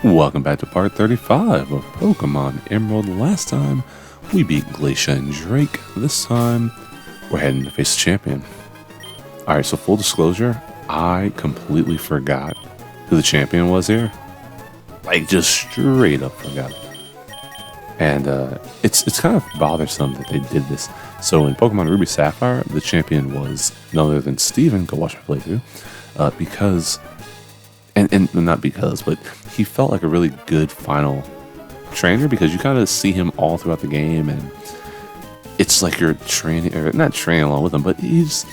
Welcome back to part 35 of Pokemon Emerald. Last time we beat Glacia and Drake. This time we're heading to face the champion. Alright, so full disclosure, I completely forgot who the champion was here. Like, just straight up forgot. And it's kind of bothersome that they did this. So in Pokemon Ruby Sapphire, the champion was none other than Steven. Go watch my playthrough. Because... And not because, but he felt like a really good final trainer because you kind of see him all throughout the game, and it's like you're training, or not training along with him, but he's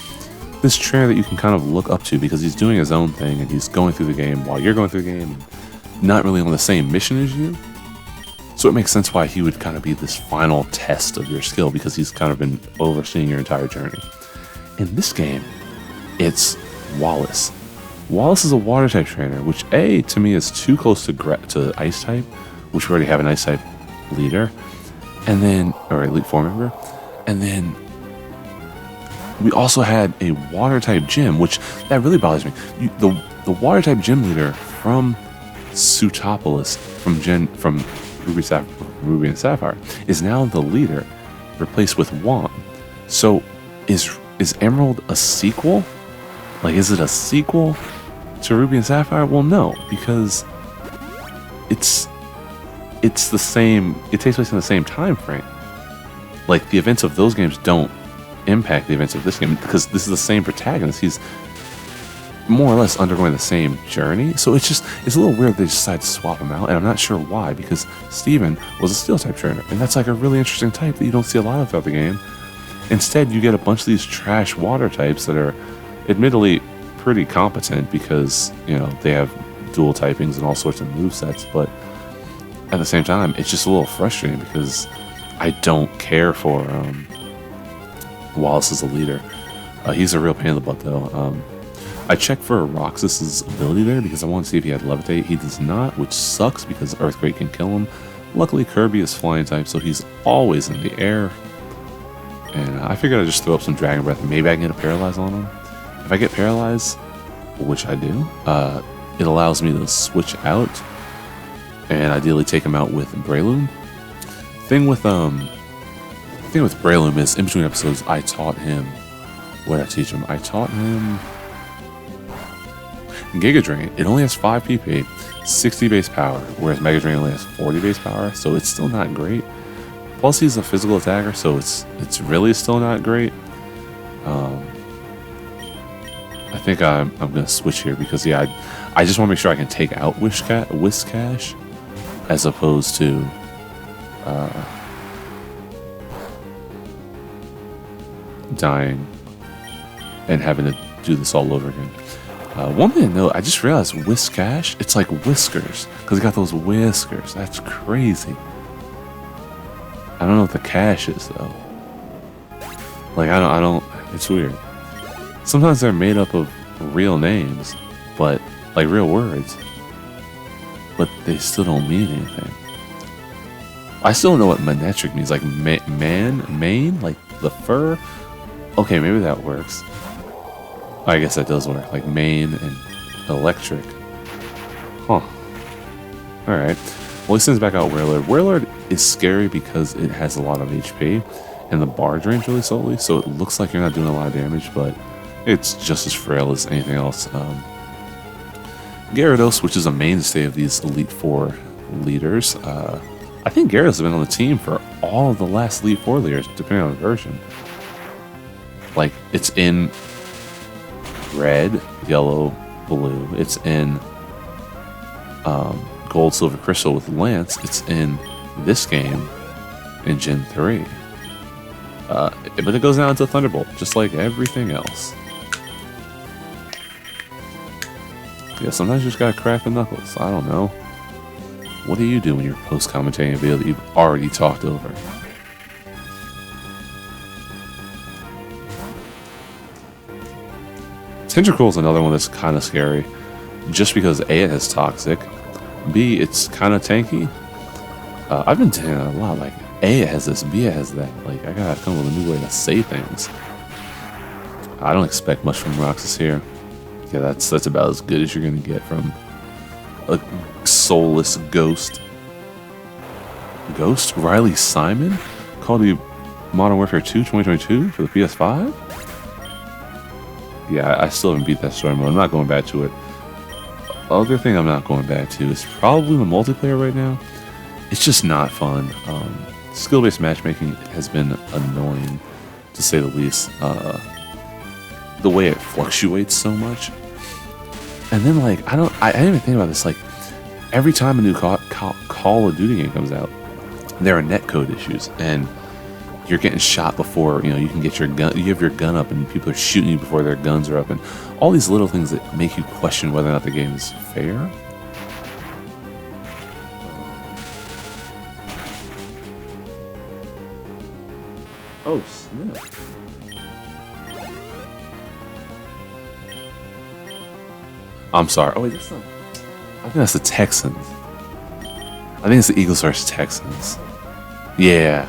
this trainer that you can kind of look up to because he's doing his own thing and he's going through the game while you're going through the game, and not really on the same mission as you. So it makes sense why he would kind of be this final test of your skill because he's kind of been overseeing your entire journey. In this game, it's Wallace. Wallace is a water type trainer, which to me is too close to ice type, which we already have an ice type leader, and then or elite four member, and then we also had a water type gym, which that really bothers me. The water type gym leader from Sootopolis from Ruby and Sapphire is now the leader, replaced with Juan. So is Emerald a sequel? Like, is it a sequel to Ruby and Sapphire? Well, no, because it's the same. It takes place in the same time frame. Like, the events of those games don't impact the events of this game because this is the same protagonist. He's more or less undergoing the same journey. So it's a little weird they decided to swap him out, and I'm not sure why, because Steven was a steel type trainer, and that's like a really interesting type that you don't see a lot of throughout the game. Instead, you get a bunch of these trash water types that are admittedly pretty competent because, you know, they have dual typings and all sorts of movesets, but at the same time, it's just a little frustrating because I don't care for Wallace as a leader. He's a real pain in the butt, though. I checked for Roxas's ability there because I want to see if he had Levitate. He does not, which sucks because Earthquake can kill him. Luckily, Kirby is flying type, so he's always in the air. And I figured I'd just throw up some Dragon Breath and maybe I can get a Paralyze on him. If I get Paralyzed, which I do, it allows me to switch out and ideally take him out with Breloom. Thing with Breloom is, in between episodes, I taught him... What did I teach him? I taught him... Giga Drain. It only has 5 PP, 60 base power, whereas Mega Drain only has 40 base power, so it's still not great. Plus, he's a physical attacker, so it's really still not great. I think I'm gonna switch here because I just want to make sure I can take out Whiscash as opposed to dying and having to do this all over again. One thing to note, I just realized Whiscash, it's like whiskers because he got those whiskers. That's crazy. I don't know what the cash is though. Like, I don't. It's weird. Sometimes they're made up of real names, but like real words, but they still don't mean anything. I still don't know what Manectric means. Like mane, like the fur. Okay, maybe that works. I guess that does work. Like mane and electric. Huh. All right. Well, he sends back out Wailord. Wailord is scary because it has a lot of HP, and the bar drains really slowly, so it looks like you're not doing a lot of damage, but it's just as frail as anything else. Gyarados, which is a mainstay of these Elite Four leaders. I think Gyarados has been on the team for all of the last Elite Four leaders, depending on the version. Like, it's in red, yellow, blue. It's in Gold, Silver, Crystal with Lance. It's in this game in Gen 3. But it goes down to Thunderbolt, just like everything else. Yeah, sometimes you just gotta crack the knuckles. I don't know. What do you do when you're post-commentating a video that you've already talked over? Tentacruel is another one that's kind of scary. Just because A, it has Toxic. B, it's kind of tanky. I've been saying a lot, like, A, it has this, B, it has that. Like, I gotta come up with a new way to say things. I don't expect much from Roxas here. Yeah, that's about as good as you're gonna get from a soulless ghost. Ghost Riley Simon? Call of Duty Modern Warfare 2 2022 for the PS5? Yeah, I still haven't beat that story mode. I'm not going back to it. Other thing I'm not going back to is probably the multiplayer right now. It's just not fun. Skill-based matchmaking has been annoying, to say the least. The way it fluctuates so much. And then, like, I didn't even think about this. Like, every time a new Call of Duty game comes out, there are netcode issues, and you're getting shot before, you know, you can get your gun, you have your gun up, and people are shooting you before their guns are up, and all these little things that make you question whether or not the game is fair. Oh, snap. I'm sorry. Oh, wait, that's not. I think that's the Texans. I think it's the Eagles versus Texans. Yeah.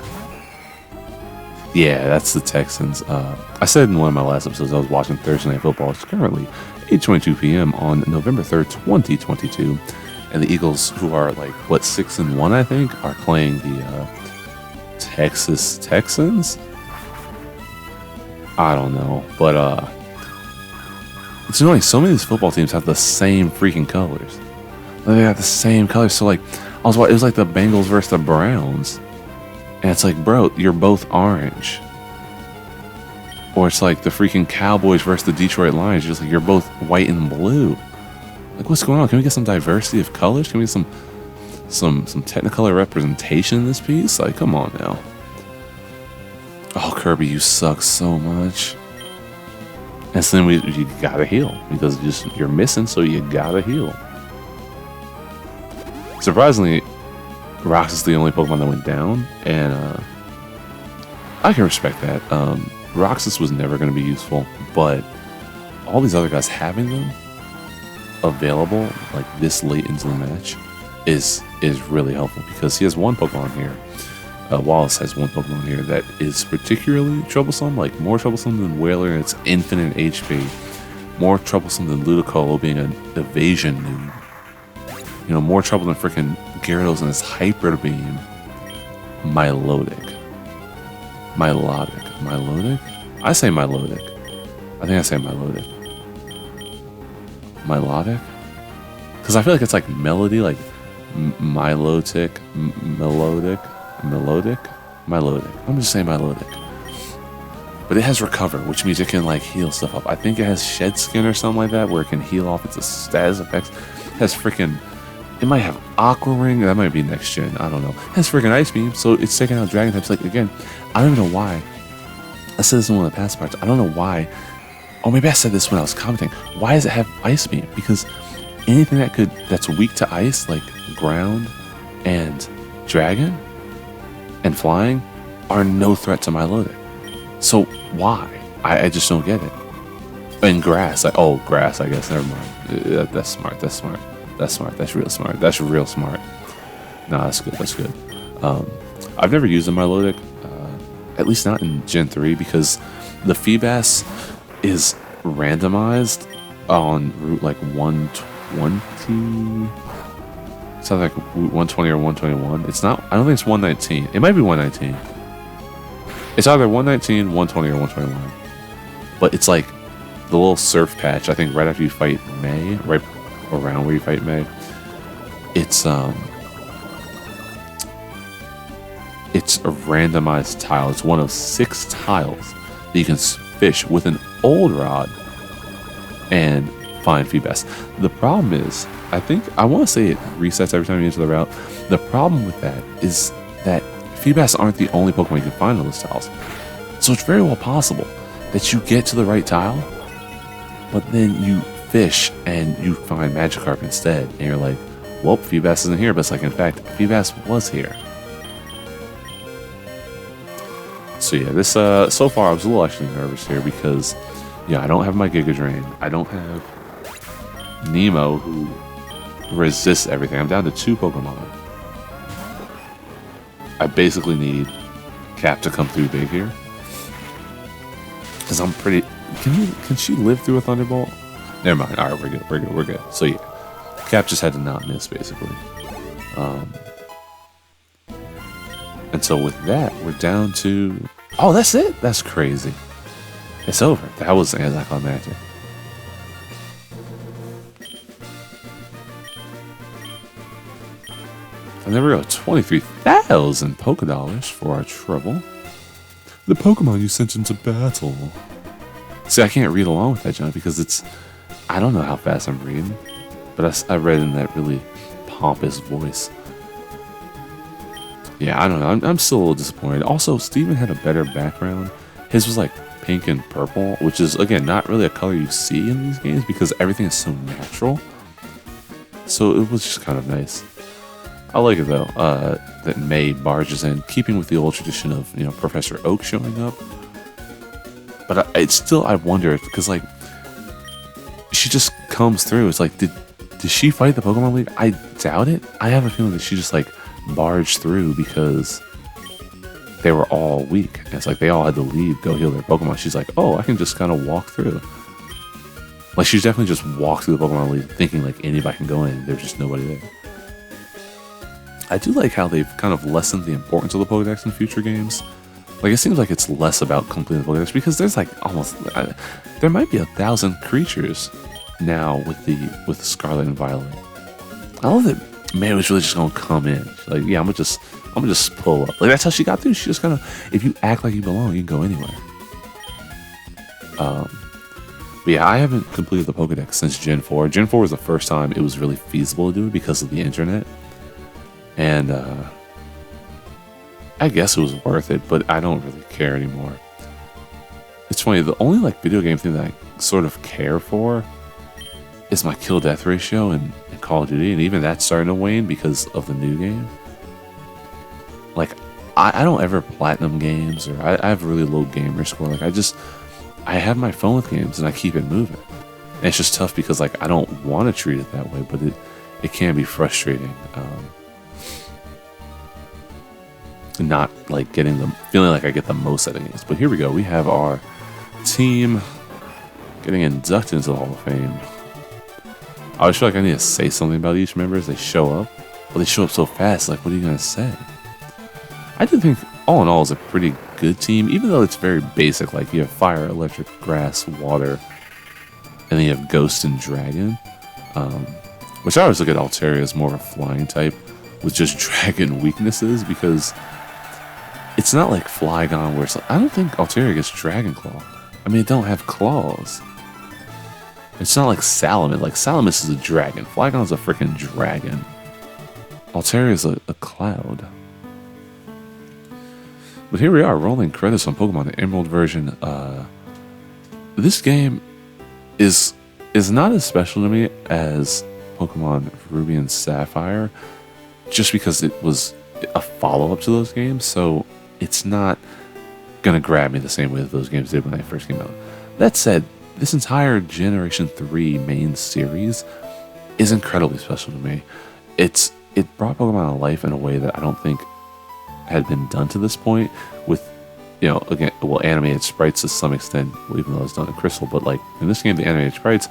Yeah, that's the Texans. I said in one of my last episodes I was watching Thursday Night Football. It's currently 8:22 p.m. on November 3rd, 2022. And the Eagles, who are like, what, 6-1, I think, are playing the Texas Texans? I don't know. But it's annoying. So many of these football teams have the same freaking colors. They got the same colors. So, like, it was like the Bengals versus the Browns. And it's like, bro, you're both orange. Or it's like the freaking Cowboys versus the Detroit Lions. You're just like, you're both white and blue. Like, what's going on? Can we get some diversity of colors? Can we get some Technicolor representation in this piece? Like, come on now. Oh, Kirby, you suck so much. And so then you gotta heal because you're missing, so you gotta heal. Surprisingly, Rox is the only Pokemon that went down, and I can respect that. Roxas was never going to be useful, but all these other guys having them available like this late into the match is really helpful because he has one Pokemon here. Wallace has one Pokemon here that is particularly troublesome, like more troublesome than Whaler and its infinite HP, more troublesome than Ludicolo being an evasion noob. You know, more trouble than freaking Gyarados and his Hyper Beam. Milotic. I say Milotic. I think I say Milotic. Milotic? Because I feel like it's like melody, like Milotic, melodic. I'm just saying Milotic. But it has Recover, which means it can like heal stuff up. I think it has Shed Skin or something like that, where it can heal off its status effects. It has freaking. It might have Aqua Ring. That might be next gen. I don't know. It has freaking Ice Beam, so it's taking out Dragon types. Like, again, I don't even know why. I said this in one of the past parts. I don't know why. Or maybe I said this when I was commenting. Why does it have Ice Beam? Because anything that's weak to ice, like Ground and Dragon and Flying, are no threat to Milotic. So why? I just don't get it. And Grass. Grass, I guess. Never mind. That's smart. That's real smart. Nah, that's good. I've never used a Milotic, at least not in Gen 3, because the Feebas is randomized on route like 120. It's not like route 120 or 121. It's not. I don't think it's 119. It might be 119. It's either 119, 120, or 121. But it's like the little surf patch. I think right after you fight May, right around where you fight May, it's a randomized tile. It's one of 6 tiles that you can fish with an old rod and find Feebas. The problem is, I want to say it resets every time you enter the route. The problem with that is that Feebas aren't the only Pokemon you can find on those tiles. So it's very well possible that you get to the right tile, but then you fish and you find Magikarp instead, and you're like, well, Feebas isn't here, but it's like, in fact, Feebas was here. So yeah, this so far I was a little actually nervous here because, yeah, I don't have my Giga Drain. I don't have Nemo, who resists everything. I'm down to 2 Pokemon. I basically need Cap to come through big here, because I'm pretty. Can she live through a Thunderbolt? Never mind. All right, we're good. So yeah, Cap just had to not miss, basically. And so with that, we're down to... Oh, that's it? That's crazy. It's over. That was anticlimactic. And there we go, 23,000 Poké Dollars for our trouble. The Pokemon you sent into battle. See, I can't read along with that, John, because it's... I don't know how fast I'm reading, but I read in that really pompous voice. Yeah, I don't know. I'm still a little disappointed. Also, Steven had a better background. His was like pink and purple, which is, again, not really a color you see in these games because everything is so natural. So it was just kind of nice. I like it, though, that May barges in, keeping with the old tradition of, you know, Professor Oak showing up. But it's still, I wonder, because, like, she just comes through. It's like, did she fight the Pokemon League? I doubt it. I have a feeling that she just, like, barged through because they were all weak. And it's like they all had to leave, go heal their Pokemon. She's like, oh, I can just kind of walk through. Like, she's definitely just walked through the Pokemon League thinking, like, anybody can go in. There's just nobody there. I do like how they've kind of lessened the importance of the Pokedex in future games. Like, it seems like it's less about completing the Pokedex because there's like almost there might be 1,000 creatures now with the Scarlet and Violet. I love that May was really just gonna come in. She's like, yeah, I'm gonna just pull up. Like, that's how she got through. She just kind of, if you act like you belong, you can go anywhere. But yeah, I haven't completed the Pokedex since Gen 4. Gen 4 was the first time it was really feasible to do it because of the internet. And I guess it was worth it, but I don't really care anymore. It's funny, the only like video game thing that I sort of care for is my kill-death ratio in Call of Duty, and even that's starting to wane because of the new game. Like, I don't ever platinum games, or I have a really low gamer score. Like, I have my phone with games, and I keep it moving. And it's just tough because, like, I don't want to treat it that way, but it can be frustrating. Not like feeling like I get the most out of games. But here we go. We have our team getting inducted into the Hall of Fame. I always feel like I need to say something about each member as they show up. But they show up so fast. Like, what are you going to say? I do think, all in all, is a pretty good team. Even though it's very basic. Like, you have fire, electric, grass, water. And then you have ghost and dragon. Which I always look at Altaria as more of a flying type with just dragon weaknesses, because it's not like Flygon where it's like, I don't think Altaria gets Dragon Claw. I mean, it don't have claws. It's not like Salamence. Like, Salamence is a dragon. Flygon's a freaking dragon. Altaria is a cloud. But here we are, rolling credits on Pokemon, the Emerald version. This game is not as special to me as Pokemon Ruby and Sapphire, just because it was a follow-up to those games, so it's not gonna grab me the same way that those games did when they first came out. That said, this entire Generation 3 main series is incredibly special to me. It brought Pokemon to life in a way that I don't think had been done to this point, with, you know, again, well, animated sprites to some extent, even though it's done in Crystal, but like in this game, the animated sprites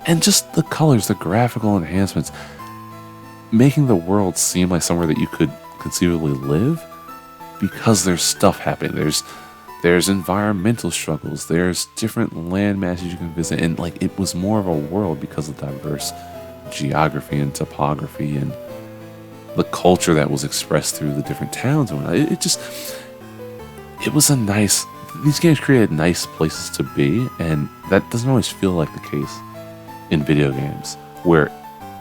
and just the colors, the graphical enhancements, making the world seem like somewhere that you could conceivably live, because there's stuff happening. There's environmental struggles. There's different land masses you can visit, and like, it was more of a world because of diverse geography and topography and the culture that was expressed through the different towns and whatnot. It was a nice. These games created nice places to be, and that doesn't always feel like the case in video games, where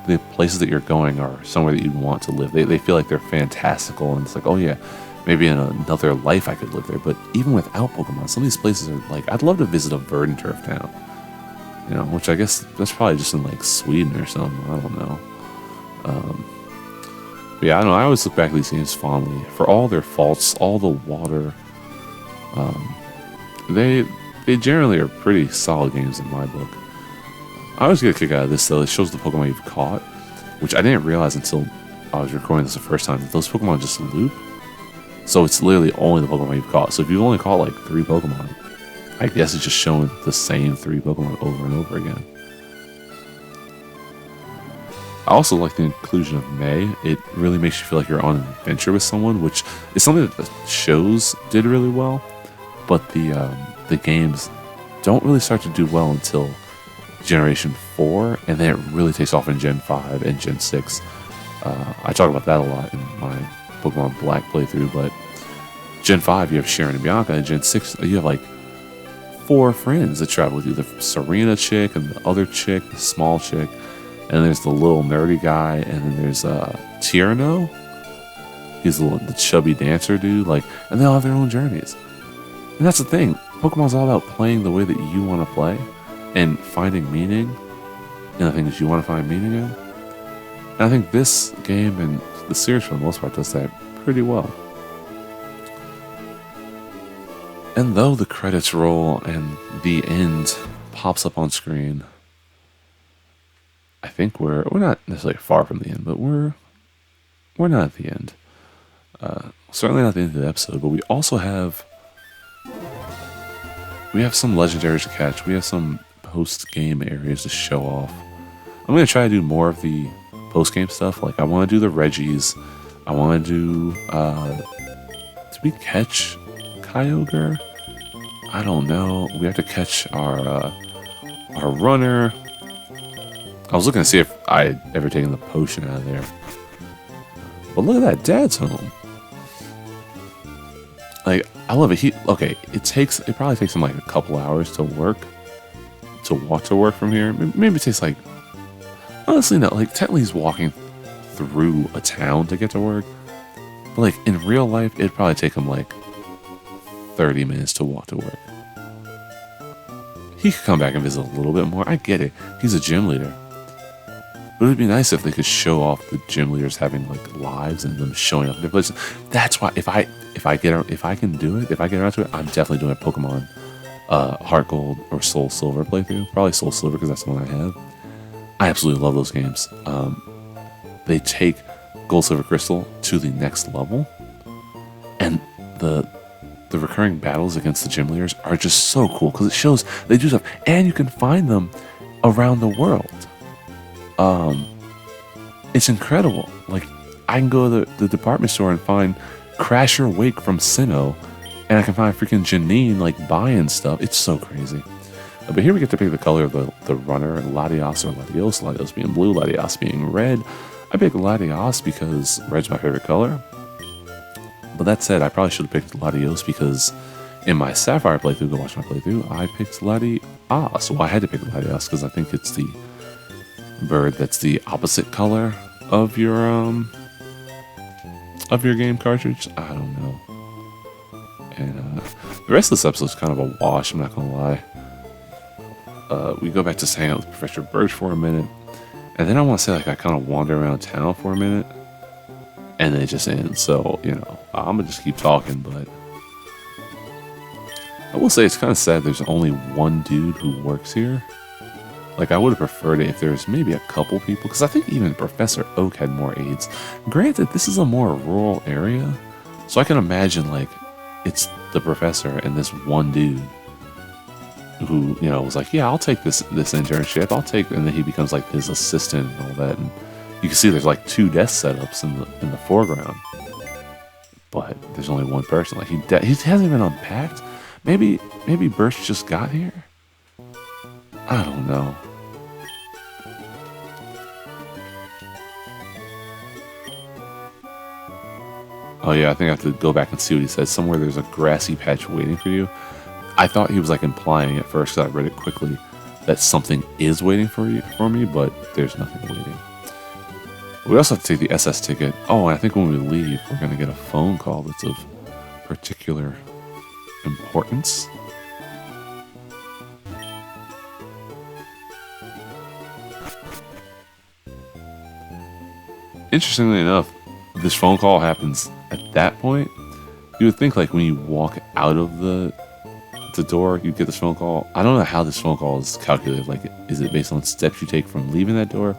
the places that you're going are somewhere that you'd want to live. They feel like they're fantastical, and it's like, oh yeah, maybe in another life I could live there. But even without Pokemon, some of these places are like, I'd love to visit a Verdanturf town, you know, which I guess that's probably just in like Sweden or something. I don't know. But yeah, I don't know. I always look back at these games fondly for all their faults, all the water. They generally are pretty solid games in my book. I always get a kick out of this, though. It shows the Pokemon you've caught, which I didn't realize until I was recording this the first time, that those Pokemon just loop. So it's literally only the Pokemon you've caught. So if you've only caught like 3 Pokemon, I guess it's just showing the same 3 Pokemon over and over again. I also like the inclusion of May. It really makes you feel like you're on an adventure with someone, which is something that the shows did really well. But the games don't really start to do well until Generation 4, and then it really takes off in Gen 5 and Gen 6. I talk about that a lot in my Pokemon Black playthrough, but Gen 5, you have Sharon and Bianca, and Gen 6, you have like 4 friends that travel with you. The Serena chick, and the other chick, the small chick, and there's the little nerdy guy, and then there's Tierno. He's the chubby dancer dude, like, and they all have their own journeys. And that's the thing, Pokemon's all about playing the way that you want to play, and finding meaning in the things you want to find meaning in. And I think this game and the series for the most part does that pretty well. And though the credits roll and the end pops up on screen, I think we're not necessarily far from the end, but we're not at the end. Certainly not the end of the episode, but we also have some legendaries to catch. We have some post-game areas to show off. I'm going to try to do more of the post-game stuff. Like, I want to do the Reggies. I want to do, did we catch Kyogre? I don't know. We have to catch our runner. I was looking to see if I had ever taken the potion out of there. But look at that, Dad's home. Like, I love it. It probably takes him like a couple hours to walk to work from here. Maybe it takes like, honestly, no, like technically he's walking through a town to get to work. But like in real life, it'd probably take him like 30 minutes to walk to work. He could come back and visit a little bit more. I get it. He's a gym leader. But it'd be nice if they could show off the gym leaders having like lives and them showing up in their places. That's why if I can do it, if I get around to it, I'm definitely doing a Pokemon Heart Gold or Soul Silver playthrough. Probably Soul Silver because that's the one I have. I absolutely love those games. They take Gold, Silver, Crystal to the next level, and the recurring battles against the gym leaders are just so cool because it shows they do stuff, and you can find them around the world. It's incredible. Like, I can go to the department store and find Crasher Wake from Sinnoh, and I can find freaking Janine like buying stuff. It's so crazy. But here we get to pick the color of the runner, Latios or Latios. Latios being blue, Latios being red. I picked Latios because red's my favorite color. But that said, I probably should have picked Latios because in my Sapphire playthrough, go watch my playthrough, I picked Latios. Well, I had to pick Latios because I think it's the bird that's the opposite color of your game cartridge. I don't know. And the rest of this episode is kind of a wash, I'm not gonna lie. We go back to hang out with Professor Birch for a minute, and then I want to say like I kind of wander around town for a minute, and then it just ends. So, you know, I'm gonna just keep talking, but I will say it's kind of sad there's only one dude who works here. Like, I would have preferred it if there was maybe a couple people, because I think even Professor Oak had more aides. Granted, this is a more rural area, so I can imagine, like, it's the professor and this one dude who, you know, was like, yeah, I'll take this internship, and then he becomes, like, his assistant and all that, and you can see there's, like, 2 desk setups in the foreground, but there's only one person. Like, he hasn't even unpacked. Maybe Birch just got here? I don't know. Oh yeah, I think I have to go back and see what he says. Somewhere there's a grassy patch waiting for you. I thought he was like implying at first, because I read it quickly, that something is waiting for me, but there's nothing waiting. We also have to take the SS ticket. Oh, and I think when we leave, we're going to get a phone call that's of particular importance. Interestingly enough, this phone call happens at that point. You would think like when you walk out of the door, you get this phone call. I don't know how this phone call is calculated. Like, is it based on steps you take from leaving that door?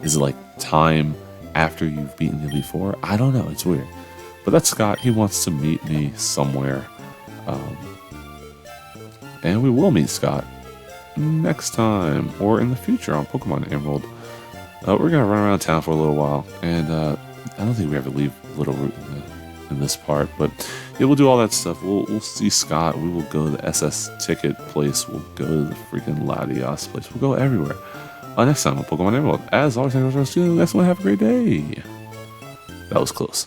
Is it like time after you've beaten the Elite Four? I don't know. It's weird. But that's Scott. He wants to meet me somewhere. And we will meet Scott next time or in the future on Pokemon Emerald. We're gonna run around town for a little while, and I don't think we ever leave Little Root in this part, but yeah, we'll do all that stuff. We'll see Scott. We will go to the SS ticket place. We'll go to the freaking Latias place. We'll go everywhere. Next time on Pokemon Emerald. As always, thank you for watching. Next one, have a great day. That was close.